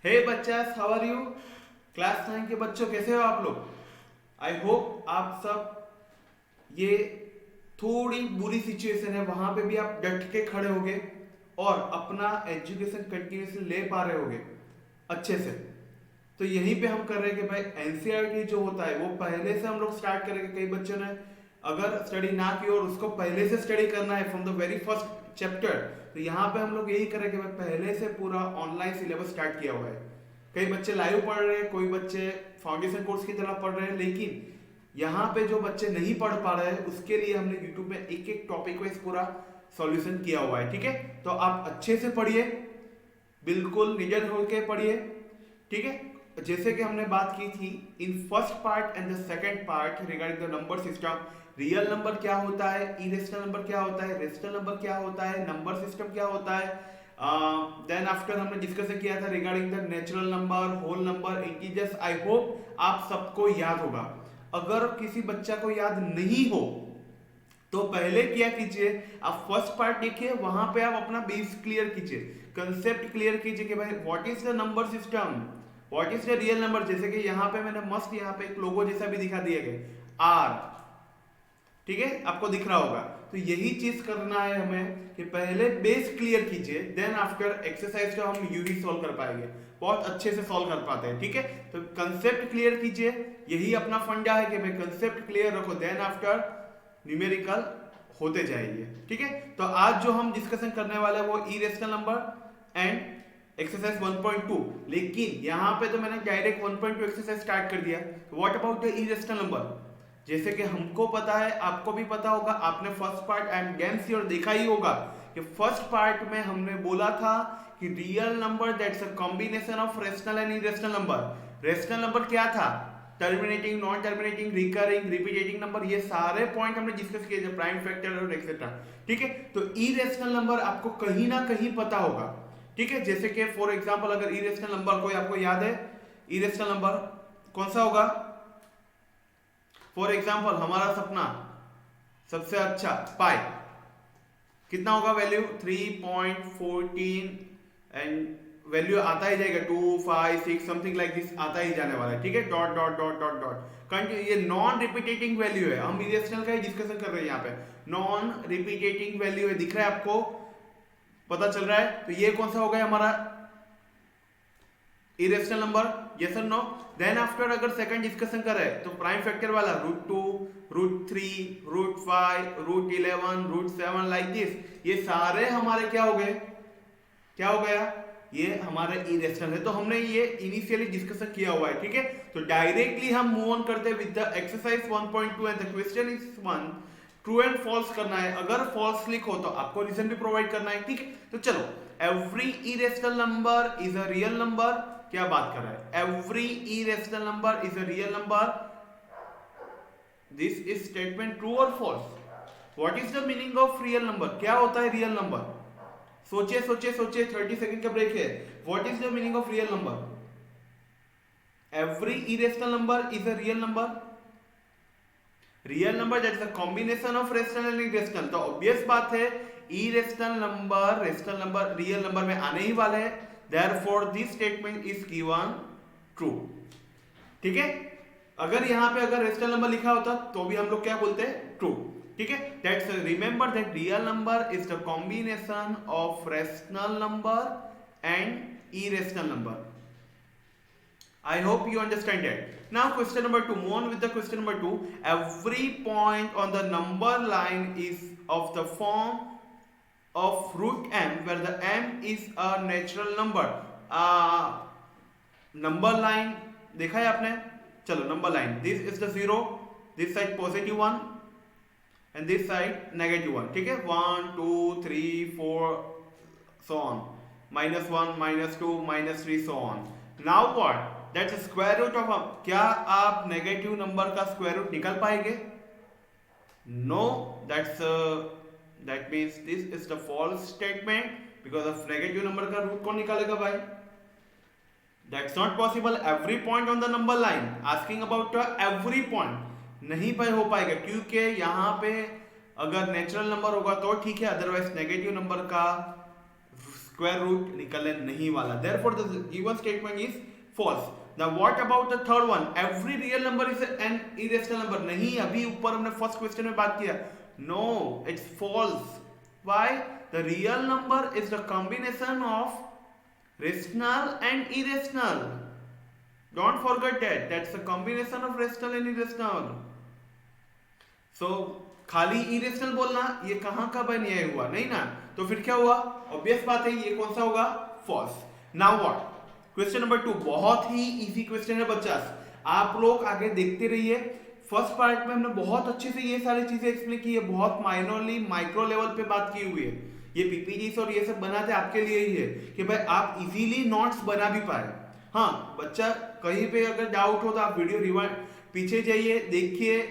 हे बच्चास, how are you? Class 9 के बच्चों, कैसे हो आप लोग? आई होप आप सब ये थोड़ी बुरी सिचुएशन है वहां पे भी आप डट के खड़े होगे और अपना एजुकेशन कंटिन्यूसली ले पा रहे होगे अच्छे से। तो यहीं पे हम कर रहे हैं कि भाई एनसीईआरटी जो होता है वो पहले से हम लोग स्टार्ट करेंगे। कई बच्चों ने अगर स्टडी ना की और उसको पहले से स्टडी करना है from the very first chapter, तो यहाँ पे हम लोग यही करेंगे भाई पहले से पूरा ऑनलाइन सिलेबस स्टार्ट किया हुआ है। कई बच्चे लाइव पढ़ रहे हैं, कोई बच्चे फाउंडेशन कोर्स की तरह पढ़ रहे हैं, लेकिन यहाँ पे जो बच्चे नहीं पढ़ पा रहे हैं उसके लिए हमने यूट्यूब में एक एक टॉपिक वाइज पूरा सॉल्यूशन किया हुआ है। ठीक है, तो आप अच्छे से पढ़िए, बिल्कुल निडर होकर पढ़िए। ठीक है, जैसे कि हमने बात की थी in first part and the second part regarding the number system. Real number क्या होता है, इरेशनल नंबर क्या होता है, रेशनल नंबर क्या होता है, नंबर सिस्टम क्या होता है। देन आफ्टर हमने डिस्कस किया था regarding the natural number, whole number, integers. I hope आप सबको याद होगा। अगर किसी बच्चा को याद नहीं हो तो पहले क्या कीजिए, आप फर्स्ट पार्ट देखिए, वहां पे आप अपना बेस क्लियर कीजिए, कंसेप्ट क्लियर कीजिए कि भाई what is the number system, what is the real number. जैसे कि यहाँ पे मैंने मस्त यहाँ पे एक लोगो जैसा भी दिखा दिया गया आर। ठीक है, आपको दिख रहा होगा। तो यही चीज करना है हमें कि पहले बेस क्लियर कीजिए, देन आफ्टर एक्सरसाइज को हम यूं ही सॉल्व कर पाएंगे, बहुत अच्छे से सॉल्व कर पाते हैं। ठीक है, तो कंसेप्ट क्लियर कीजिए, यही अपना फंडा है कि भाई कंसेप्ट क्लियर रखो, देन आफ्टर न्यूमेरिकल होते जाएंगे। ठीक है, तो आज जो हम डिस्कशन करने वाले हैं वो इरेशनल नंबर एंड एक्सरसाइज 1.2। लेकिन यहाँ पे तो मैंने डायरेक्ट 1.2 एक्सरसाइज स्टार्ट कर दिया। What about the irrational number? जैसे कि हमको पता है, आपको भी पता होगा, आपने first part I am damn sure देखा ही होगा कि फर्स्ट पार्ट में हमने बोला था कि real number that's a combination of rational and irrational number. Rational number क्या था? Terminating, non terminating, recurring, repeating number, ये सारे पॉइंट हमने डिस्कस किए थे, प्राइम फैक्टर और एक्सेट्रा। ठीक है, तो इरेशनल नंबर आपको कहीं ना कहीं पता होगा। ठीक है, जैसे कि फॉर एग्जांपल अगर इरेशनल नंबर कोई आपको याद है, इरेशनल नंबर कौन सा होगा? फॉर एग्जाम्पल हमारा सपना सबसे अच्छा पाई कितना होगा वैल्यू? 3.14 एंड वैल्यू आता ही जाएगा 2, 5, 6 समथिंग लाइक दिस आता ही जाने वाला है। ठीक है, dot dot dot dot dot continue. ये नॉन रिपीटेटिंग वैल्यू है, हम इरेशनल का ही डिस्कशन कर रहे हैं यहाँ पे। नॉन रिपीटेटिंग वैल्यू है, दिख रहा है आपको, पता चल रहा है? तो ये कौन सा हो गया हमारा इरेशनल नंबर? यस और नो? देन आफ्टर अगर सेकंड डिस्कशन करें तो प्राइम फैक्टर वाला √2, √3, √5, √11, √7 लाइक दिस, ये सारे हमारे क्या हो गए? क्या हो गया? ये हमारे इरेशनल है। तो हमने ये इनिशियली डिस्कशन किया हुआ है। ठीक है, तो डायरेक्टली हम मूव ऑन करते हैं with the exercise 1.2 and the question is one, true and false करना है। अगर फॉल्स क्लिक हो तो आपको रीजन भी प्रोवाइड करना है। ठीक है, तो चलो, every irrational number is a real number. क्या बात कर रहा है? Every irrational number is a real number. This is statement true और false? What is the meaning of real number? क्या होता है रियल नंबर? सोचिए सोचिए सोचिए, 30 सेकंड का ब्रेक है। What is the meaning of real number? Every irrational number is a real number. Real number that is a combination of rational and irrational. तो obvious बात है, irrational number rational number real number में आने ही वाले हैं, therefore this statement is given true. ठीक है, अगर यहां पे अगर रेशनल नंबर लिखा होता तो भी हम लोग क्या बोलते हैं? ट्रू। ठीक है, that's remember that real number is the combination of rational number and irrational number. I hope you understand that. Now question number 2, move on with the question number 2. Every point on the number line is of the form of √m where the m is a natural number. Number line देखा है आपने? चलो, number line, this is the 0, this side +1 and this side -1। ठीक है, 1, 2, 3, 4 so on, -1, -2, -3 so on. Now what? That's square root of. क्या आप negative number का square root निकाल पाएंगे? No, that means this is the false statement, because of negative number का root कौन निकालेगा भाई? That's not possible. Every point on the number line, asking about every point, नहीं पे हो पाएगा, क्योंकि यहाँ पे अगर नेचुरल नंबर होगा तो ठीक है, अदरवाइज नेगेटिव नंबर का स्क्वायर रूट निकलने नहीं वाला, therefore the given statement is false. Now what about the third one? Every real number is an irrational number. नहीं, अभी ऊपर हमने फर्स्ट क्वेश्चन में बात किया. No, it's false. Why? The real number is the combination of rational and irrational. Don't forget that. That's the combination of rational and irrational. So खाली irrational बोलना ये कहां का बन न्याय हुआ? नहीं ना. तो फिर क्या हुआ? ऑब्वियस बात है, ये कौन सा होगा? False. Now what? Question number 2 बहुत ही इजी क्वेश्चन है बच्चा. आप लोग आगे देखते रहिए. फर्स्ट पार्ट में हमने बहुत अच्छे से ये सारी चीजें एक्सप्लेन की है, बहुत माइनरली माइक्रो लेवल पे बात की हुई है. ये पीपीजीस और ये सब बनाते आपके लिए ही है कि भाई आप इजीली नोट्स बना भी पाए. हाँ, बच्चा कहीं पे अगर डाउट हो तो आप वीडियो रिवाइंड पीछे जाइए, देखिए,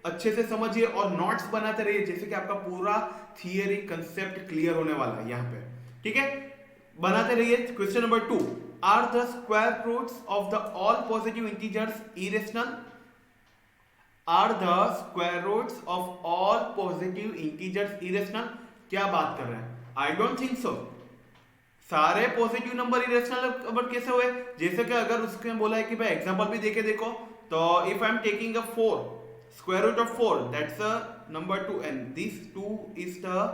अच्छे से समझिए और नोट्स बनाते रहिए, जैसे कि आपका पूरा थियरी कंसेप्ट क्लियर होने वाला है यहाँ पे. ठीक है, बनाते रहिए. Question number 2, are the square roots of the all positive integers irrational? Are the square roots of all positive integers irrational? क्या बात कर रहे हैं? I don't think so. सारे पॉजिटिव नंबर इरेशनल नंबर कैसे हुए? जैसे कि अगर उसके बोला है कि भाई एग्जांपल भी देके देखो, तो if I am taking a 4, square root of 4, that's a number 2 and this 2 is the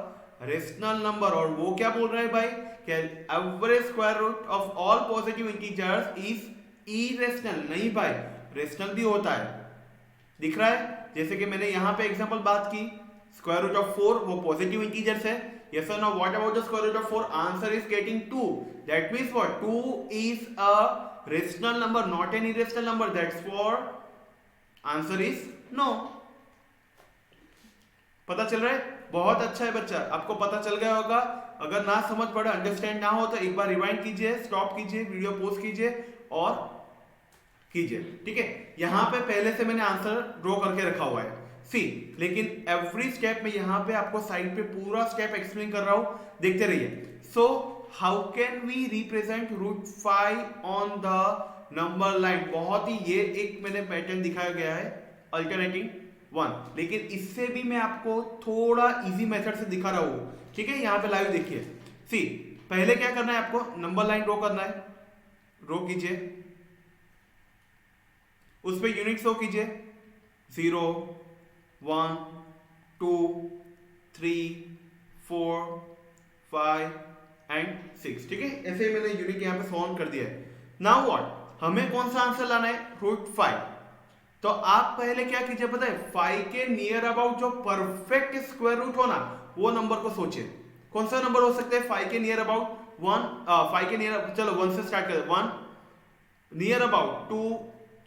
rational number. और वो क्या बोल रहा है भाई कि average square root of all positive integers is irrational. नहीं भाई, rational भी होता है. दिख रहा है? जैसे कि मैंने यहाँ पे एग्जांपल बात की, square root of 4 वो positive integers है. Yes or no? What about the square root of 4? Answer is getting 2. That means what? 2 is a rational number, not an irrational number. That's for answer is no. पता चल रहा है? बहुत अच्छा है बच्चा, आपको पता चल गया होगा. अगर ना समझ पड़े, अंडरस्टैंड ना हो तो एक बार रिवाइंड कीजिए, स्टॉप कीजिए, वीडियो पॉज कीजिए और कीजिए. ठीक है, यहां पे पहले से मैंने आंसर ड्रॉ करके रखा हुआ है. सी, लेकिन एवरी स्टेप में यहां पे आपको साइड पे पूरा स्टेप एक्सप्लेन कर रहा हूं, देखते रहिए. So how can we represent root 5 on the number line? बहुत ही ये एक मैंने पैटर्न दिखाया गया है अल्टरनेटिंग 1, लेकिन इससे भी मैं आपको थोड़ा इजी मेथड से दिखा रहा हूं. ठीक है, यहां पे लाइव देखिए. सी, पहले क्या करना है आपको? नंबर लाइन ड्रॉ करना है. ड्रॉ कीजिए, उस पे यूनिट शो कीजिए. 0 1 2 3 4 5 एंड 6. ठीक है, ऐसे ही मैंने यूनिट यहां पे शो ऑन कर दिया है. Now what? हमें कौन सा आंसर लाना है? रूट 5. तो आप पहले क्या कीजिए पता है? 5 के नियर अबाउट जो परफेक्ट स्क्वायर रूट हो ना, वो नंबर को सोचिए. कौन सा नंबर हो सकता है 5 के नियर अबाउट? 1. 5 के नियर, चलो 1 से स्टार्ट करें. 1 नियर अबाउट, 2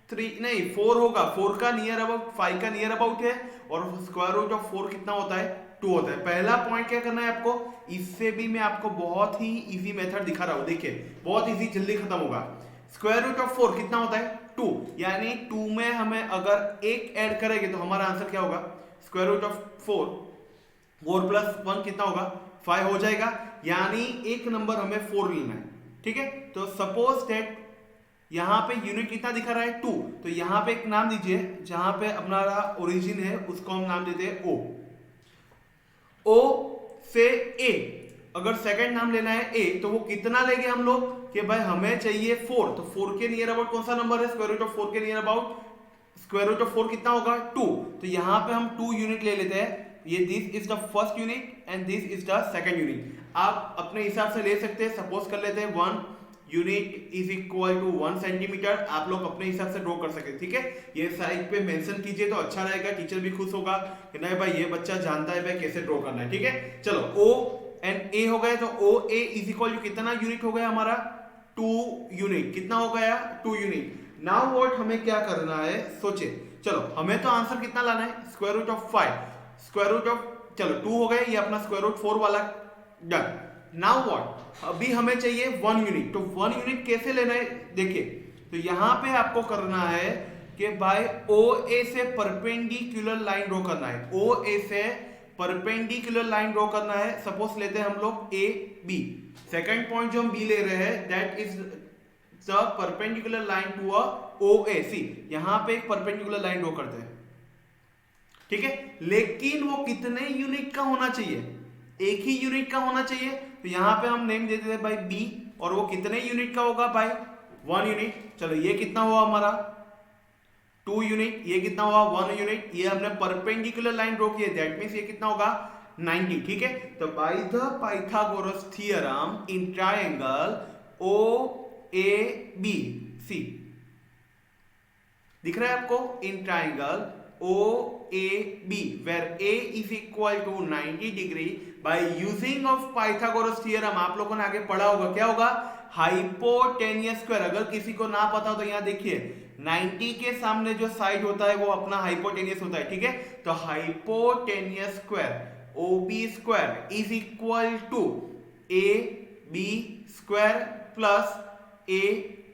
3 नहीं 4 होगा. 4 का नियर अबाउट 5 का नियर अबाउट है, और स्क्वायर रूट ऑफ 4 कितना होता है? 2 होता है. पहला पॉइंट क्या करना है आपको? इससे भी मैं आपको बहुत ही इजी मेथड दिखा रहा हूं. देखिए, बहुत इजी, जल्दी खत्म होगा. स्क्वायर रूट ऑफ 4 कितना होता है? 2. यानी 2 में हमें अगर एक ऐड करेंगे तो हमारा आंसर क्या होगा? स्क्वायर रूट ऑफ 4 प्लस 1 कितना होगा? 5 हो जाएगा. यानी एक नंबर हमें 4 लेना है. ठीक है, तो सपोज दैट यहां पे यूनिट कितना दिखा रहा है? 2. तो यहां पे एक नाम दीजिए, जहां पे अपना ओरिजिन है उसको हम नाम देते हैं O. O से A, अगर सेकंड नाम लेना है A, तो वो कितना लेंगे हम लोग कि भाई हमें चाहिए 4. तो 4 के नियर अबाउट कौन सा नंबर है? स्क्वायर रूट ऑफ 4 के near about square root of 4 कितना होगा? 2. तो यहां पे हम 2 यूनिट ले लेते हैं. ये this is the first unit and this is the second unit. आप अपने हिसाब से ले सकते हैं. सपोज कर लेते हैं 1 unit is equal to 1 centimetre. आप लोग अपने हिसाब से ड्रॉ कर सकते हैं. ठीक है, ये साइड पे मेंशन कीजिए तो अच्छा रहेगा. टीचर भी खुश होगा कि नहीं भाई ये बच्चा जानता है भाई कैसे ड्रॉ करना है. ठीक है, चलो O एंड A हो गए. तो OA इज इक्वल टू कितना यूनिट हो गया हमारा? 2 यूनिट. कितना हो गया? 2 यूनिट. नाउ व्हाट हमें क्या करना है? सोचे. चलो, हमें तो आंसर कितना लाना है? Square root of 5. Square root of, चलो 2 हो गए, ये अपना स्क्वायर रूट 4 वाला डन. Now what? अभी हमें चाहिए 1 यूनिट. तो 1 यूनिट कैसे लेना है? देखिए, तो यहां पे आपको करना है कि भाई OA से परपेंडिकुलर लाइन ड्रॉ करना है. OA से परपेंडिकुलर लाइन ड्रॉ करना है. सपोज लेते हैं हम लोग AB. सेकंड पॉइंट जो हम B ले रहे हैं that is the perpendicular line to a OAC. यहां पे एक परपेंडिकुलर लाइन ड्रॉ करते हैं. ठीक है, लेकिन वो कितने यूनिट का होना चाहिए? एक ही यूनिट का होना चाहिए. तो यहाँ पे हम नेम दे देते हैं भाई बी, और वो कितने यूनिट का होगा भाई 1 यूनिट। चलो ये कितना हुआ हमारा 2 यूनिट, ये कितना हुआ 1 यूनिट, ये हमने परपेंडिकुलर लाइन ड्रॉ की है, दैट मींस ये कितना होगा 90, ठीक है। तो by the Pythagoras theorem in triangle O A B C, दिख रहा है आपको, in triangle O A B where A is equal to 90 degree by using of Pythagoras theorem, आप लोगों ने आगे पढ़ा होगा, क्या होगा हाइपोटेनियस स्क्वायर। अगर किसी को ना पता हो तो यहां देखिए 90 के सामने जो साइड होता है वो अपना हाइपोटेनियस होता है, ठीक है। तो hypotenuse square O B square is equal to A B square plus A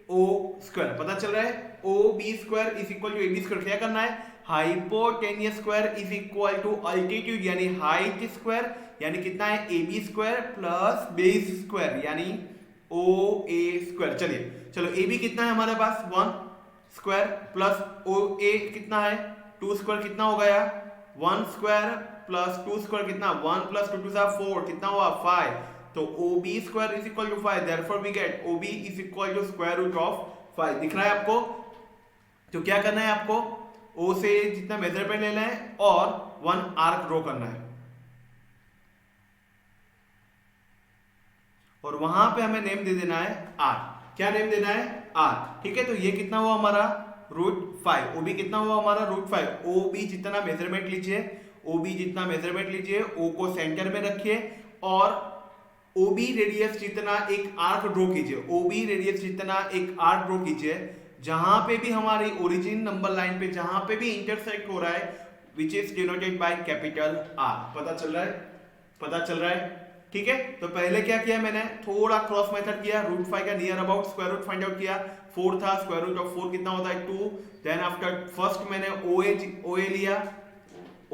O square, पता चल रहा है O B square is equal to A B square. क्या करना है, hypotenuse square is equal to altitude यानी हाइट स्क्वायर, यानी कितना है A B square plus base square यानी ओ ए स्क्वायर। चलिए चलो ए बी कितना है हमारे पास 1 स्क्वायर प्लस ओ ए कितना है 2 स्क्वायर, कितना हो गया 1 स्क्वायर प्लस 2 स्क्वायर कितना 1 प्लस 2 2 4, कितना हुआ 5। तो O B square is equal to 5, therefore we get O B is equal to square root of 5। दिख रहा है आपको। तो क्या करना है आपको, ओ से जितना मेजरमेंट लेना है और 1 आर्क ड्रॉ करना है, और वहां पे हमें नेम दे देना है आर। क्या नेम देना है आर, ठीक है। तो ये कितना हुआ हमारा √5, ओ बी कितना हुआ हमारा √5। ओ बी जितना मेजरमेंट लीजिए, ओ बी जितना मेजरमेंट लीजिए, ओ को सेंटर में रखिए और ओ बी रेडियस जितना एक आर्क ड्रॉ कीजिए, ओ बी रेडियस जितना एक आर्क ड्रॉ कीजिए, जहां पे भी हमारी ओरिजिन नंबर लाइन पे जहां पे भी इंटरसेक्ट हो रहा है which is denoted by capital R. पता चल रहा है, पता चल रहा है, ठीक है। तो पहले क्या किया मैंने, थोड़ा क्रॉस मेथड किया, √5 का near about square root find out किया, 4 था, स्क्वायर रूट ऑफ 4 कितना होता है 2। देन आफ्टर फर्स्ट मैंने OA लिया,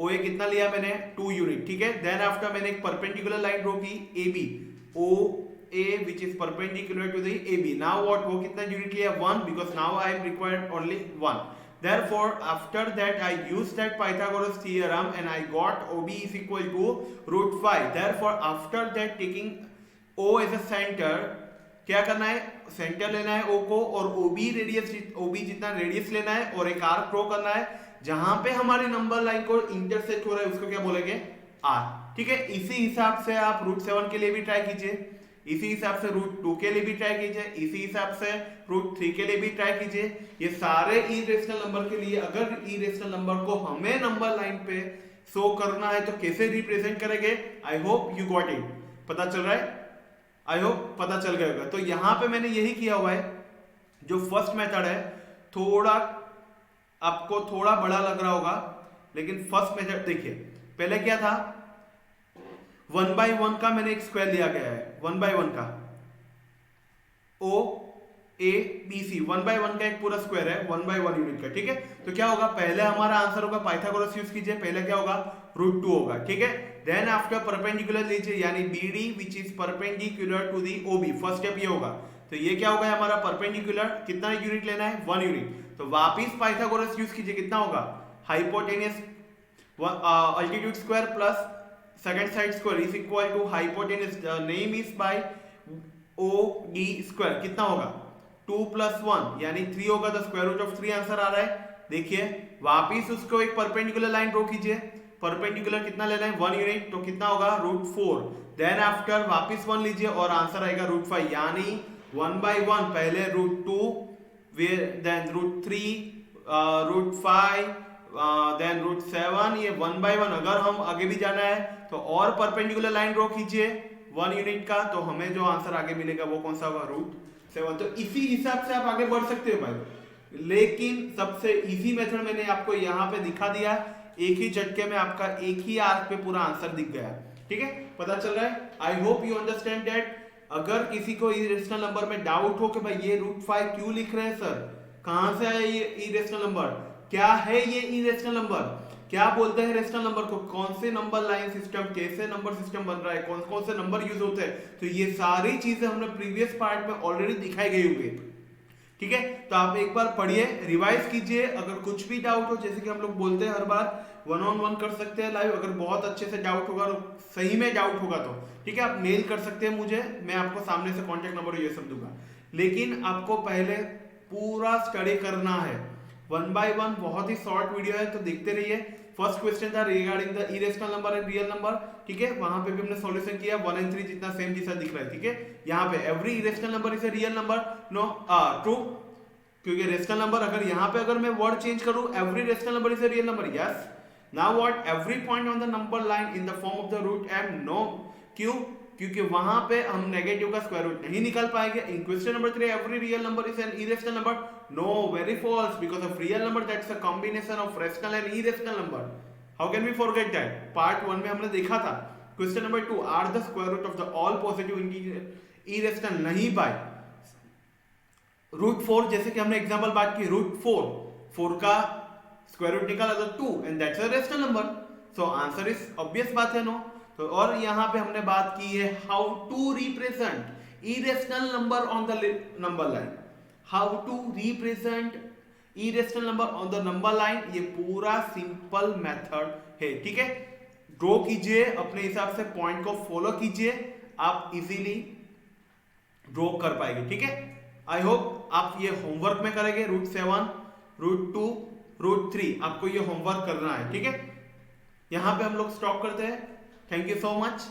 OA कितना लिया मैंने 2 यूनिट, ठीक है। देन आफ्टर मैंने एक परपेंडिकुलर लाइन ड्रॉ की AB, OA which is perpendicular to the AB. Now what, वो कितना यूनिट लिया 1, because now I am required only 1. Therefore after that I used that Pythagoras theorem and I got OB is equal to √5. Therefore after that taking O as a center, क्या करना है, centre लेना है O को, और OB radius, OB जितना radius लेना है और एक आर्क ड्रॉ करना है जहां पे हमारी नंबर लाइन को इंटरसेक्ट हो रहा है, उसको क्या बोलेंगे R, ठीक है। इसी हिसाब से आप √7 के लिए भी ट्राई कीजिए, इसी हिसाब से √2 के लिए भी ट्राई कीजिए, इसी हिसाब से √3 के लिए भी ट्राई कीजिए। ये सारे इरेशनल नंबर के लिए, अगर इरेशनल नंबर को हमें नंबर लाइन पे शो करना है तो कैसे रिप्रेजेंट करेंगे, I hope you got it. पता चल रहा है, आई होप पता चल गया होगा। तो यहां पे मैंने यही किया हुआ है, जो फर्स्ट मेथड है थोड़ा आपको थोड़ा बड़ा लग रहा होगा, लेकिन फर्स्ट मेथड देखिए, पहले क्या था 1/1 का मैंने एक स्क्वायर लिया गया है, 1/1 का OABC 1/1 का एक पूरा स्क्वायर है 1/1 यूनिट का, ठीक है। तो क्या होगा, पहले हमारा आंसर होगा पाइथागोरस यूज कीजिए, पहले क्या होगा √2 होगा, ठीक है। देन आफ्टर परपेंडिकुलर लीजिए यानी BD which is perpendicular to the OB, first step ये होगा। तो ये क्या होगा हमारा परपेंडिकुलर, कितना यूनिट लेना है 1 यूनिट। तो वापिस पाइथागोरस यूज कीजिए, कितना होगा hypotenuse altitude square plus second side square is equal to hypotenuse name is by OD square, कितना होगा 2 + 1 यानी 3 होगा, तो स्क्वायर रूट ऑफ 3 आंसर आ रहा है। देखिए वापिस उसको एक परपेंडिकुलर लाइन ड्रॉ कीजिए, परपेंडिकुलर कितना लेना है 1 यूनिट, तो कितना होगा √4। देन आफ्टर वापिस 1 लीजिए और आंसर आएगा √5 यानी 1/1 पहले √2 देन √3 √5 देन √7, ये 1/1। अगर हम आगे भी जाना है तो और परपेंडिकुलर लाइन ड्रॉ कीजिए 1 यूनिट का, तो हमें जो आंसर आगे मिलेगा वो कौन सा होगा √7। तो इसी हिसाब से आप आगे बढ़ सकते हो भाई, लेकिन सबसे इजी मेथड मैंने आपको यहाँ पे दिखा दिया, एक ही झटके में आपका एक ही आर्क पे पूरा आंसर दिख गया, ठीक है। पता चल रहा है, I hope you understand that. अगर किसी को इरेशनल नंबर में डाउट हो कि भाई ये √5 क्यों लिख रहे हैं सर, कहां से आया ये इरेशनल नंबर, क्या है ये इरेशनल नंबर, क्या बोलते हैं रेशनल नंबर को, कौन से नंबर लाइन सिस्टम, कैसे नंबर सिस्टम बन रहा है, कौन कौन से नंबर यूज होते हैं, तो ये सारी चीजें हमने प्रीवियस पार्ट में ऑलरेडी दिखाई गई होगी। ठीक है, तो आप एक बार पढ़िए, रिवाइज कीजिए। अगर कुछ भी डाउट हो, जैसे कि हम लोग बोलते हैं हर बार, 1-on-1 कर सकते हैं लाइव। अगर बहुत अच्छे से डाउट होगा, सही में डाउट होगा तो ठीक है, आप मेल कर सकते हैं मुझे, मैं आपको सामने से कॉन्टेक्ट नंबर ये सब दूंगा। लेकिन आपको पहले पूरा स्टडी करना है 1 by 1। बहुत ही शॉर्ट वीडियो है तो देखते रहिए। फर्स्ट क्वेश्चन था regarding the irrational number and real number, ठीक है, वहां पे भी हमने सॉल्यूशन किया। 1 and 3 जितना सेम जैसा दिख रहा है, ठीक है। यहाँ पे every irrational number is a real number, no true, क्योंकि रेशनल नंबर अगर यहाँ पे अगर मैं वर्ड चेंज करूं, every rational number is a real number, yes. Now what, every point on the number line in the form of the root m, no, क्यों, क्योंकि वहां पे हम नेगेटिव का स्क्वायर रूट नहीं निकाल पाएंगे। In question number 3 every real number is an irrational number, no, very false, because of real number that's a combination of rational and irrational number. How can we forget that, part 1 में हमने देखा था। Question number 2, are the square root of the all positive integer irrational, नहीं भाई। Root 4 जैसे कि हमने example बात की, रूट 4 का स्क्वायर रूट निकाला तो 2 and that's a rational number, so answer is obvious बात है, नो। तो और यहां पे हमने बात की है how to represent irrational number on the number line, how to represent irrational number on the number line, ये पूरा सिंपल मेथड है, ठीक है। ड्रॉ कीजिए अपने हिसाब से, पॉइंट को फॉलो कीजिए, आप इजीली ड्रॉ कर पाएंगे, ठीक है। आई होप आप ये होमवर्क में करेंगे, रूट 7, रूट 2, रूट 3 आपको ये होमवर्क करना है, ठीक है। यहां पे हम लोग स्टॉप करते हैं। Thank you so much.